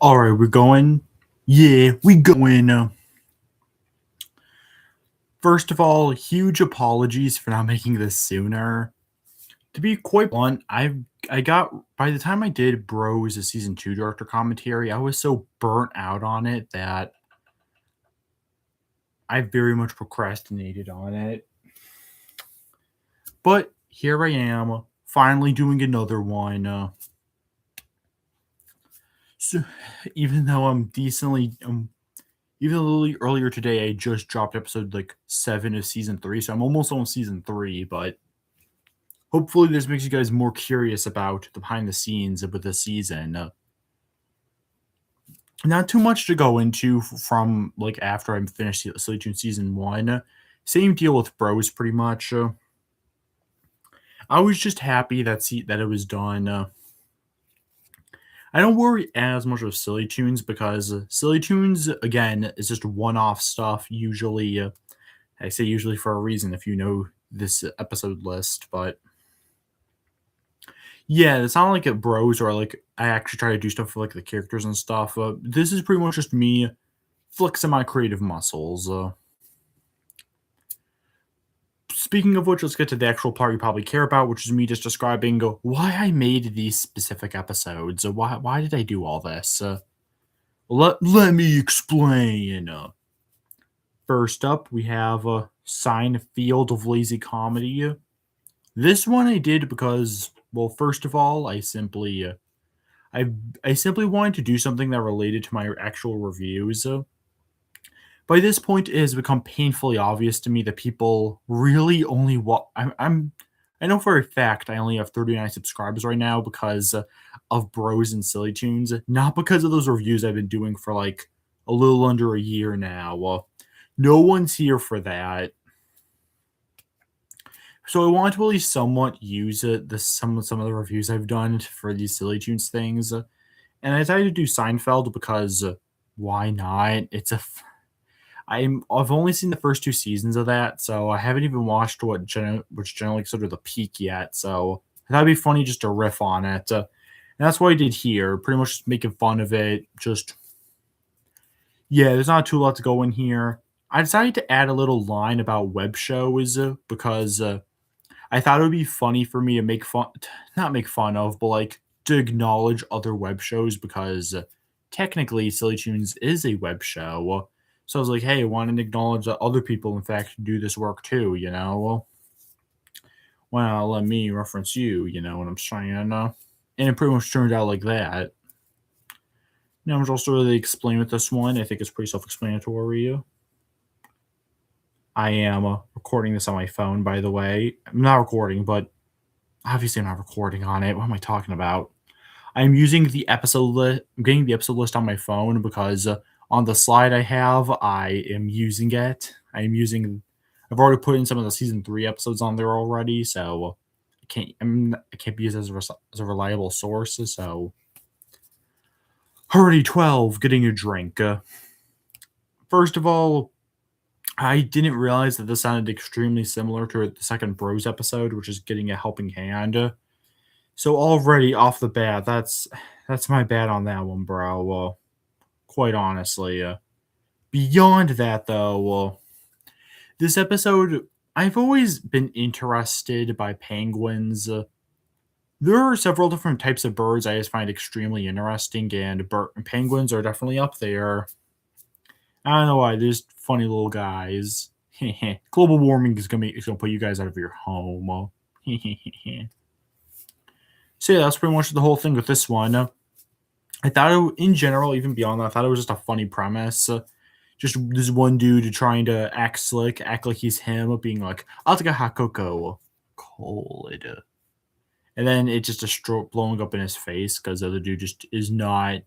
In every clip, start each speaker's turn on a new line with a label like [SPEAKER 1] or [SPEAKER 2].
[SPEAKER 1] All right, we're going. Yeah, we going. First of all, huge apologies for not making this sooner. To be quite blunt, I got by the time I did Bros a season two director commentary, I was so burnt out on it that I very much procrastinated on it. But here I am, finally doing another one. So even though even though earlier today I just dropped episode like 7 of season 3, so I'm almost on season 3, but hopefully this makes you guys more curious about the behind the scenes of the season. Not too much to go into from like after I'm finished SillyToons season 1. Same deal with Bros pretty much. I was just happy that it was done. I don't worry as much with SillyToons because SillyToons again is just one-off stuff. Usually, I say usually for a reason if you know this episode list, but yeah, it's not like it Bros or like I actually try to do stuff for like the characters and stuff. This is pretty much just me flexing my creative muscles. Speaking of which, let's get to the actual part you probably care about, which is me just describing why I made these specific episodes. Why did I do all this? Let me explain. First up, we have Seinfeld of Lazy Comedy. This one I did because, well, first of all, I I simply wanted to do something that related to my actual reviews. By this point, it has become painfully obvious to me that people really only I know for a fact I only have 39 subscribers right now because of Bros and Silly Tunes, not because of those reviews I've been doing for like a little under a year now. No one's here for that. So I want to at least somewhat use it. Some of the reviews I've done for these Silly Tunes things, and I decided to do Seinfeld because why not? I've only seen the first two seasons of that, so I haven't even watched which generally considered the peak yet. So that'd be funny just to riff on it, and that's what I did here. Pretty much just making fun of it. Just yeah, there's not too lot to go in here. I decided to add a little line about web shows because I thought it would be funny for me to not make fun of, but like to acknowledge other web shows because technically Silly Tunes is a web show. So I was like, hey, I want to acknowledge that other people, in fact, do this work too, you know? Well, let me reference you, you know what I'm saying? And it pretty much turned out like that. Now, I'm also really explain with this one. I think it's pretty self explanatory. I am recording this on my phone, by the way. I'm not recording, but obviously I'm not recording on it. What am I talking about? I'm using the episode list. I'm getting the episode list on my phone because on the slide I have, I am using it. I've already put in some of the season 3 episodes on there already, so I can't be used as a reliable source. So, already 12. Getting a drink. First of all, I didn't realize that this sounded extremely similar to the second Bros episode, which is getting a helping hand. So already off the bat, that's my bad on that one, bro. Quite honestly. Beyond that, though, this episode, I've always been interested by penguins. There are several different types of birds I just find extremely interesting, and penguins are definitely up there. I don't know why, they're just funny little guys. Global warming is gonna put you guys out of your home. So yeah, that's pretty much the whole thing with this one. I thought in general, even beyond that, I thought it was just a funny premise. Just this one dude trying to act slick, act like he's him, being like, "I'll take a hot cocoa, cold," and then it just a stroke blowing up in his face because the other dude just is not.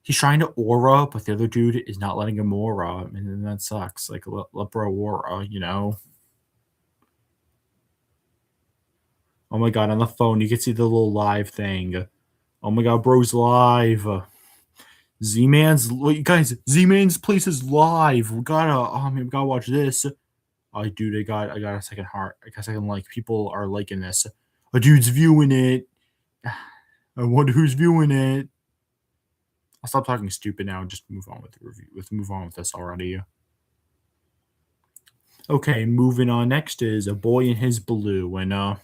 [SPEAKER 1] He's trying to aura, but the other dude is not letting him aura, and then that sucks. Like let bro aura, you know. Oh my god, on the phone you can see the little live thing. Oh my god, bro's live. Guys, Z-Man's place is live. We gotta watch this. Oh, dude, I got a second heart. I guess I can like people are liking this. A dude's viewing it. I wonder who's viewing it. I'll stop talking stupid now and just move on with the review. Let's move on with this already. Okay, moving on. Next is A Boy and His Baloo, and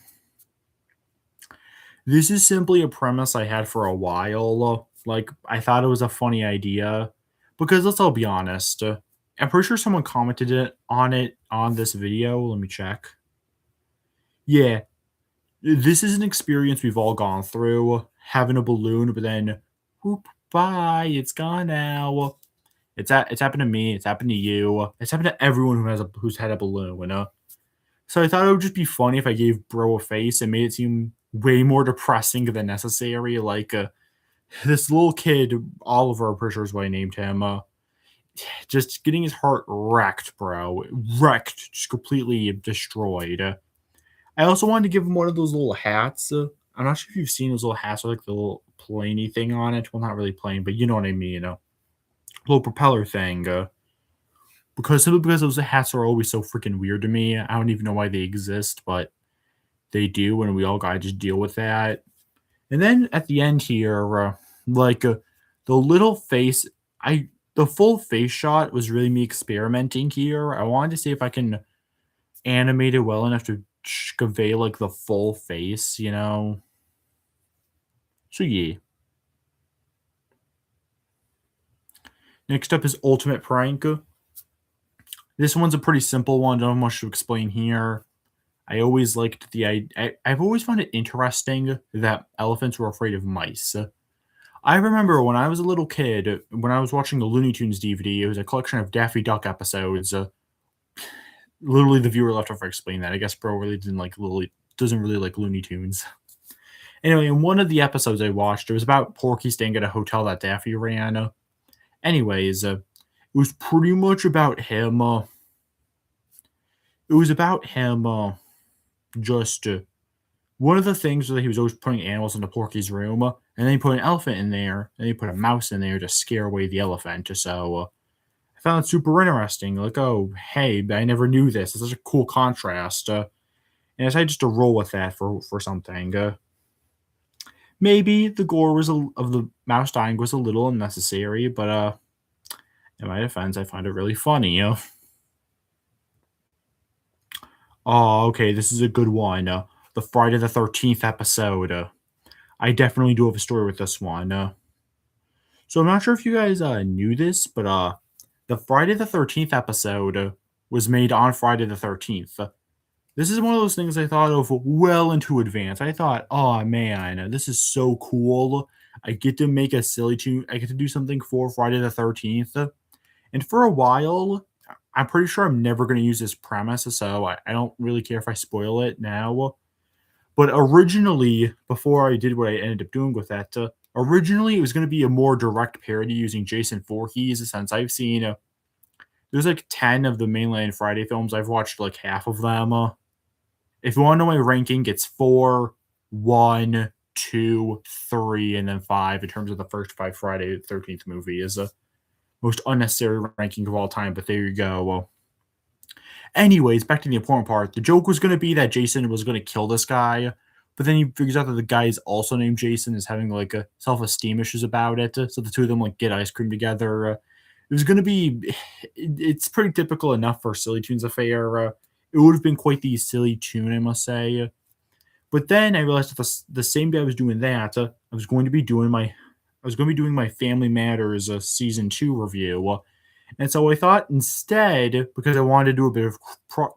[SPEAKER 1] this is simply a premise I had for a while. Like, I thought it was a funny idea because let's all be honest. I'm pretty sure someone commented it on this video. Let me check. Yeah, this is an experience we've all gone through. Having a balloon, but then, whoop, bye, it's gone now. It's happened to me. It's happened to you. It's happened to everyone who's had a balloon. So I thought it would just be funny if I gave Bro a face and made it seem way more depressing than necessary. Like this little kid, Oliver, I'm pretty sure is what I named him. Just getting his heart wrecked, bro. Wrecked, just completely destroyed. I also wanted to give him one of those little hats. I'm not sure if you've seen those little hats with like the little plainy thing on it. Well, not really plain, but you know what I mean. Little propeller thing. Simply because those hats are always so freaking weird to me. I don't even know why they exist, but they do, and we all gotta just deal with that. And then at the end here, the little face, the full face shot was really me experimenting here. I wanted to see if I can animate it well enough to convey like the full face, you know. So yeah. Next up is Ultimate Prank. This one's a pretty simple one. Don't have much to explain here. I always liked I've always found it interesting that elephants were afraid of mice. I remember when I was a little kid, when I was watching the Looney Tunes DVD, it was a collection of Daffy Duck episodes. Literally, the viewer left off for explaining that. I guess bro really doesn't really like Looney Tunes. Anyway, in one of the episodes I watched, it was about Porky staying at a hotel that Daffy ran. Anyways, it was pretty much about him. It was about him just one of the things was that he was always putting animals into Porky's room, and then he put an elephant in there, and he put a mouse in there to scare away the elephant. So I found it super interesting. Like, oh, hey, I never knew this. It's such a cool contrast. And I decided just to roll with that for something. Maybe the gore of the mouse dying was a little unnecessary, but in my defense, I find it really funny. Oh, okay, this is a good one. The Friday the 13th episode. I definitely do have a story with this one. So I'm not sure if you guys knew this, but the Friday the 13th episode was made on Friday the 13th. This is one of those things I thought of well into advance. I thought, oh man, this is so cool. I get to make a silly tune. I get to do something for Friday the 13th. And for a while, I'm pretty sure I'm never going to use this premise, so I don't really care if I spoil it now. But originally, before I did what I ended up doing with that, originally it was going to be a more direct parody using Jason Voorhees, since I've seen there's like 10 of the mainline Friday films. I've watched like half of them. If you want to know my ranking, it's 4, 1, 2, 3, and then 5 in terms of the first 5 Friday the 13th movies. Most unnecessary ranking of all time, but there you go. Well, anyways, back to the important part. The joke was going to be that Jason was going to kill this guy, but then he figures out that the guy is also named Jason, is having like a self-esteem issues about it. So the two of them like get ice cream together. It was going to be, it's pretty typical enough for SillyToons affair. It would have been quite the silly tune, I must say. But then I realized that the same day I was doing that, I was going to be doing my Family Matters season 2 review. And so I thought instead, because I wanted to do a bit of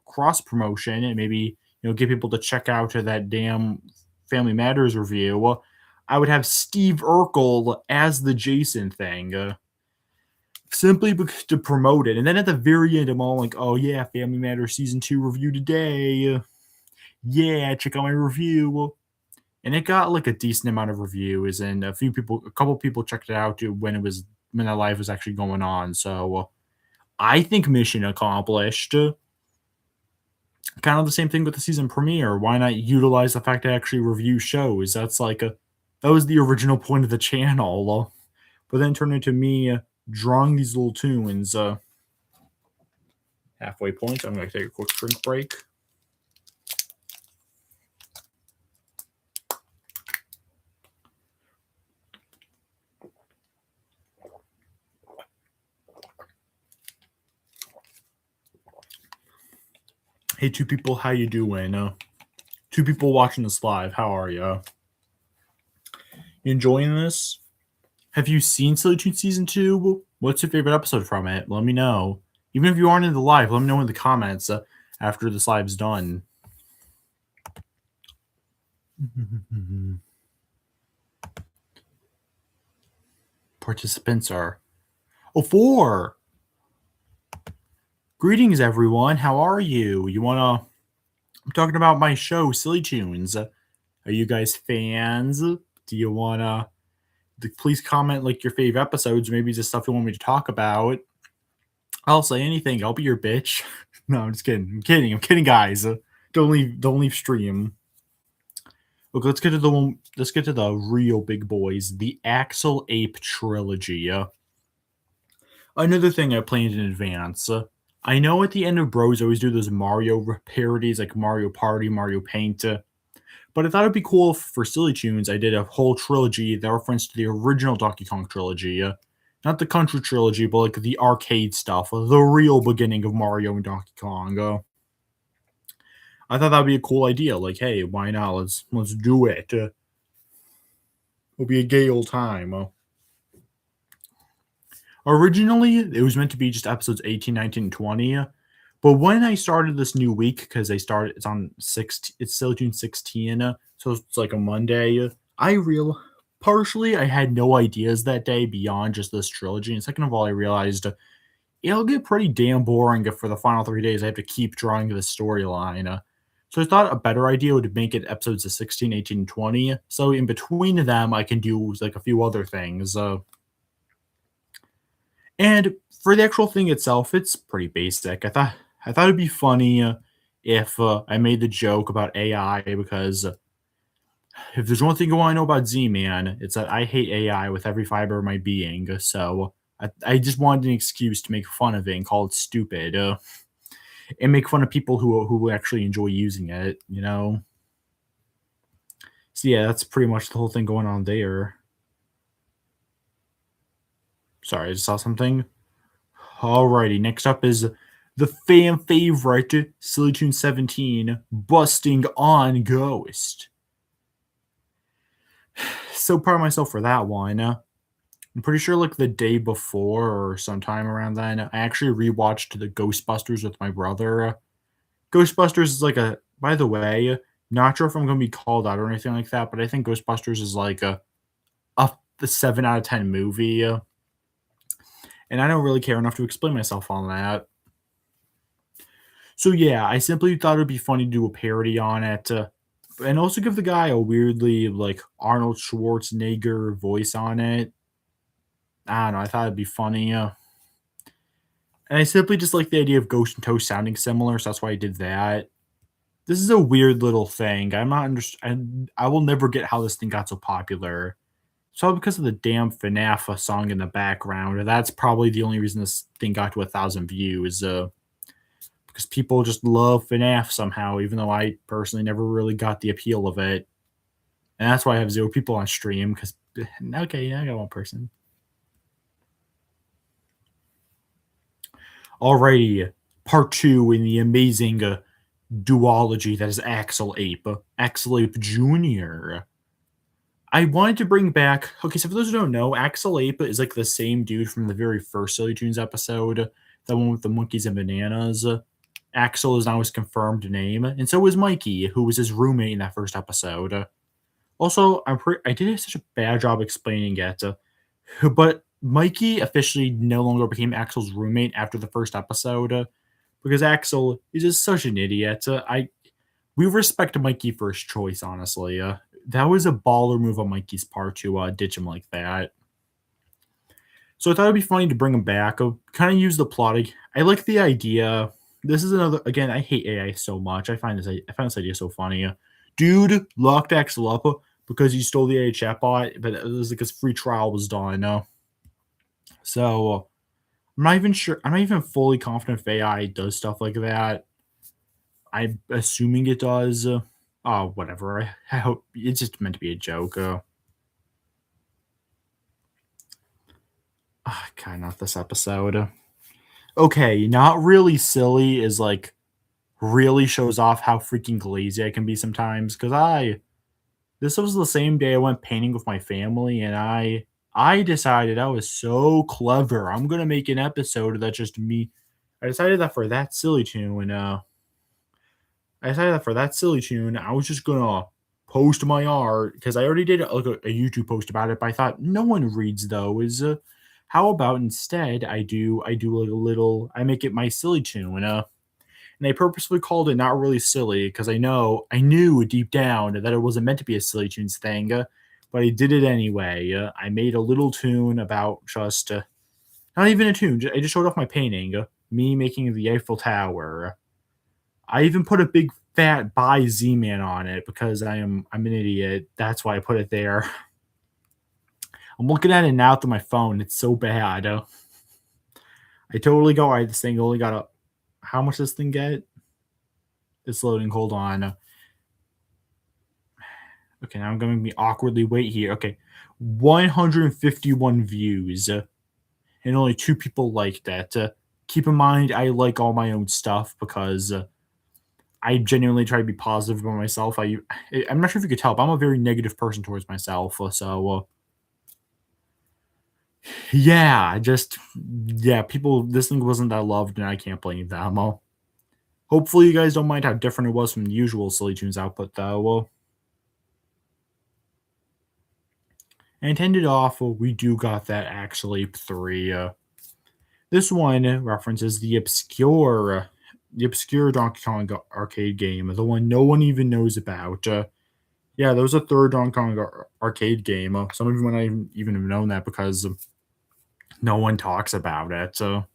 [SPEAKER 1] cross promotion and maybe get people to check out that damn Family Matters review, I would have Steve Urkel as the Jason thing, simply to promote it. And then at the very end, I'm all like, "Oh yeah, Family Matters season 2 review today. Yeah, check out my review." And it got like a decent amount of reviews, and a couple people checked it out when the live was actually going on. So I think mission accomplished. Kind of the same thing with the season premiere. Why not utilize the fact to actually review shows? That was the original point of the channel. But then turned into me drawing these little tunes. Halfway point. I'm going to take a quick drink break. Hey, two people, how you doing? Two people watching this live, how are you? You enjoying this? Have you seen SillyToons Season 2? What's your favorite episode from it? Let me know. Even if you aren't in the live, let me know in the comments after this live's done. Participants are... Oh, 4! Greetings, everyone. How are you? I'm talking about my show, SillyToons. Are you guys fans? Do you wanna... Please comment like your favorite episodes, maybe just stuff you want me to talk about. I'll say anything. I'll be your bitch. No, I'm just kidding. I'm kidding, guys. Don't leave stream. Look, let's get to the real big boys. The Axel Ape trilogy. Another thing I planned in advance. I know at the end of Bros, I always do those Mario parodies like Mario Party, Mario Paint. But I thought it'd be cool for SillyToons. I did a whole trilogy that referenced the original Donkey Kong trilogy. Not the country trilogy, but like the arcade stuff. The real beginning of Mario and Donkey Kong. I thought that'd be a cool idea. Like, hey, why not? Let's do it. It'll be a gay old time. Originally, it was meant to be just episodes 18, 19, and 20. But when I started this new week, because it's on 6, it's SillyToons 16, so it's like a Monday, partially I had no ideas that day beyond just this trilogy. And second of all, I realized it'll get pretty damn boring if for the final 3 days I have to keep drawing the storyline. So I thought a better idea would make it episodes of 16, 18, and 20. So in between them, I can do like a few other things. And for the actual thing itself, it's pretty basic. I thought it'd be funny if I made the joke about AI because if there's one thing I want to know about Z-Man, it's that I hate AI with every fiber of my being. So I just wanted an excuse to make fun of it and call it stupid, and make fun of people who actually enjoy using it. So yeah, that's pretty much the whole thing going on there. Sorry, I just saw something. Alrighty, next up is the fan favorite SillyToons 17, Busting on Ghost. So proud of myself for that one. I'm pretty sure like the day before or sometime around then, I actually rewatched the Ghostbusters with my brother. Ghostbusters is like by the way, not sure if I'm going to be called out or anything like that, but I think Ghostbusters is like the 7 out of 10 movie. And I don't really care enough to explain myself on that. So yeah, I simply thought it'd be funny to do a parody on it, and also give the guy a weirdly like Arnold Schwarzenegger voice on it. I don't know. I thought it'd be funny. And I simply just like the idea of Ghost and Toast sounding similar, so that's why I did that. This is a weird little thing. I'm not I will never get how this thing got so popular. It's all because of the damn FNAF song in the background. That's probably the only reason this thing got to 1,000 views. Because people just love FNAF somehow, even though I personally never really got the appeal of it. And that's why I have 0 people on stream, because, okay, yeah, I got 1 person. Alrighty, part 2 in the amazing duology that is Axel Ape Jr. I wanted to bring back, okay, so for those who don't know, Axel Ape is like the same dude from the very first SillyToons episode, the one with the monkeys and bananas. Axel is now his confirmed name, and so is Mikey, who was his roommate in that first episode. Also, I did such a bad job explaining it, but Mikey officially no longer became Axel's roommate after the first episode, because Axel is just such an idiot. We respect Mikey for his choice, honestly. That was a baller move on Mikey's part to ditch him like that. So I thought it'd be funny to bring him back. Kind of use the plotting. I like the idea. This is another. Again, I hate AI so much. I find this idea so funny. Dude locked Axel up because he stole the AI chatbot, but it was like his free trial was done. So I'm not even sure. I'm not even fully confident if AI does stuff like that. I'm assuming it does. Oh, whatever. I hope it's just meant to be a joke. God, not this episode. Okay, not really silly is like really shows off how freaking lazy I can be sometimes. Because this was the same day I went painting with my family, and I decided I was so clever. I'm gonna make an episode that's just me. I decided that for that silly tune, I decided that for that silly tune, I was just gonna post my art because I already did like a YouTube post about it, but I thought no one reads those. How about instead I do like a little I make it my silly tune, and I purposely called it not really silly because I knew deep down that it wasn't meant to be a silly tunes thing, but I did it anyway. I made a little tune about just not even a tune. I just showed off my painting, me making the Eiffel Tower. I even put a big fat by Z-Man on it because I'm an idiot. That's why I put it there. I'm looking at it now through my phone. It's so bad. I totally go, all right, this thing only got a how much does this thing get? It's loading. Hold on. Okay, now I'm going to be awkwardly wait here. Okay, 151 views, and only two people liked that. Keep in mind, I like all my own stuff because I genuinely try to be positive about myself. I'm not sure if you could tell, but I'm a very negative person towards myself. Yeah, just yeah, people. This thing wasn't that loved, and I can't blame them. Hopefully, you guys don't mind how different it was from the usual Silly Tunes output, though. And to end it off, we do got that actually three. This one references the obscure Donkey Kong arcade game, the one no one even knows about. Yeah, there was a third Donkey Kong arcade game. Some of you might not even have known that because no one talks about it. So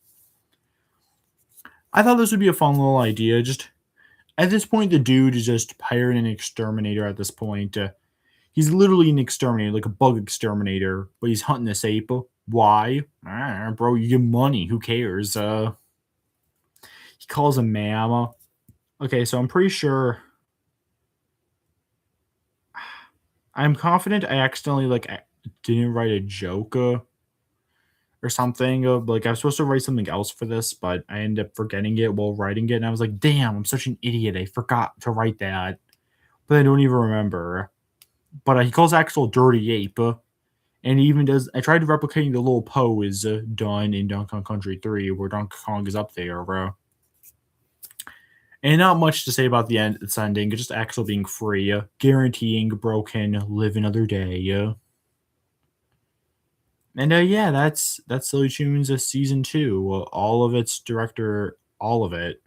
[SPEAKER 1] I thought this would be a fun little idea. Just at this point, the dude is just hiring an exterminator. At this point, he's literally an exterminator, like a bug exterminator, but he's hunting this ape. Why? Bro, you get money. Who cares? He calls him ma'am. Okay, so I'm pretty sure. I'm confident I accidentally didn't write a joke or something. Like I was supposed to write something else for this, but I ended up forgetting it while writing it, and I was like, "Damn, I'm such an idiot! I forgot to write that." But I don't even remember. But he calls Axel dirty ape, and he even does. I tried replicating the little pose done in Donkey Kong Country 3, where Donkey Kong is up there, bro. And not much to say about the end. Its ending, just Axel being free, guaranteeing bro can live another day. And yeah, that's Silly Tunes season two. All of its director, all of it.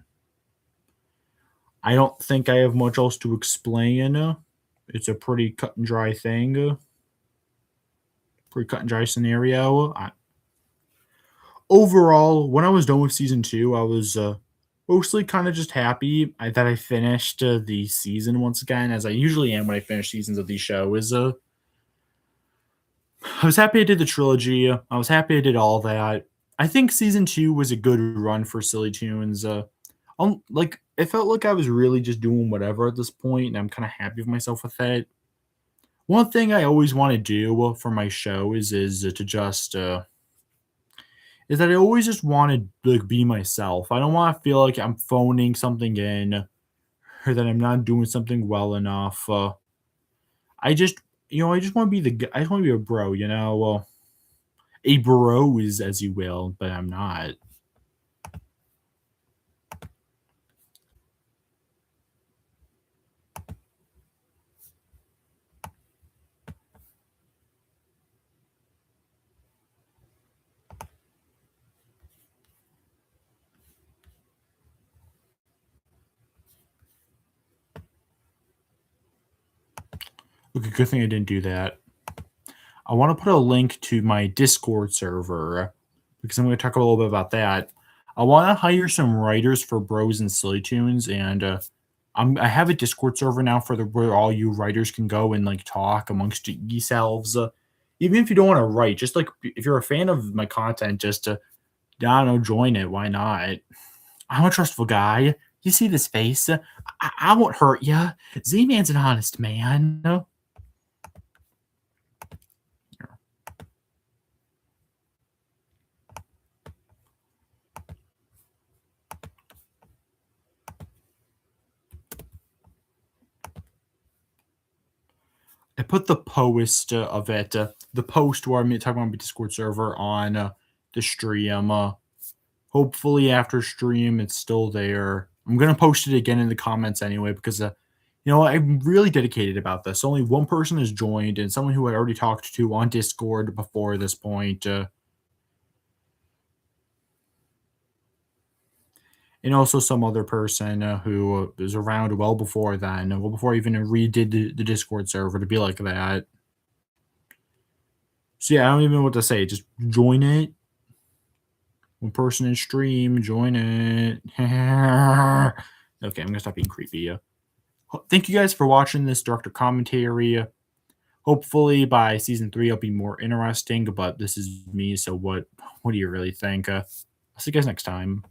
[SPEAKER 1] I don't think I have much else to explain. It's a pretty cut and dry thing. Pretty cut and dry scenario. Overall, when I was done with season two, I was mostly kind of just happy that I finished the season once again, as I usually am when I finish seasons of these shows. I was happy I did the trilogy. I was happy I did all that. I think season two was a good run for Silly Tunes. Like it felt like I was really just doing whatever at this point, and I'm kind of happy with myself with that. One thing I always want to do for my show is to just is that I always just want to like be myself. I don't want to feel like I'm phoning something in or that I'm not doing something well enough. I just I just want to be I just want to be a bro. A bro is as you will, but I'm not. Okay, good thing I didn't do that. I want to put a link to my Discord server because I'm going to talk a little bit about that. I want to hire some writers for Bros and Silly Tunes, and I have a Discord server now for where all you writers can go and like talk amongst yourselves. Even if you don't want to write, just like if you're a fan of my content, just I don't know, join it. Why not? I'm a trustful guy. You see this face? I won't hurt you. Z-Man's an honest man. I put the post of it, the post where I'm talking about my Discord server on the stream. Hopefully, after stream, it's still there. I'm gonna post it again in the comments anyway because I'm really dedicated about this. Only one person has joined, and someone who I already talked to on Discord before this point. And also some other person who was around well before then, well before I even redid the Discord server to be like that. So yeah, I don't even know what to say. Just join it. One person in stream, join it. Okay, I'm gonna stop being creepy. Thank you guys for watching this director commentary. Hopefully by season 3 it'll be more interesting, but this is me, so what do you really think? I'll see you guys next time.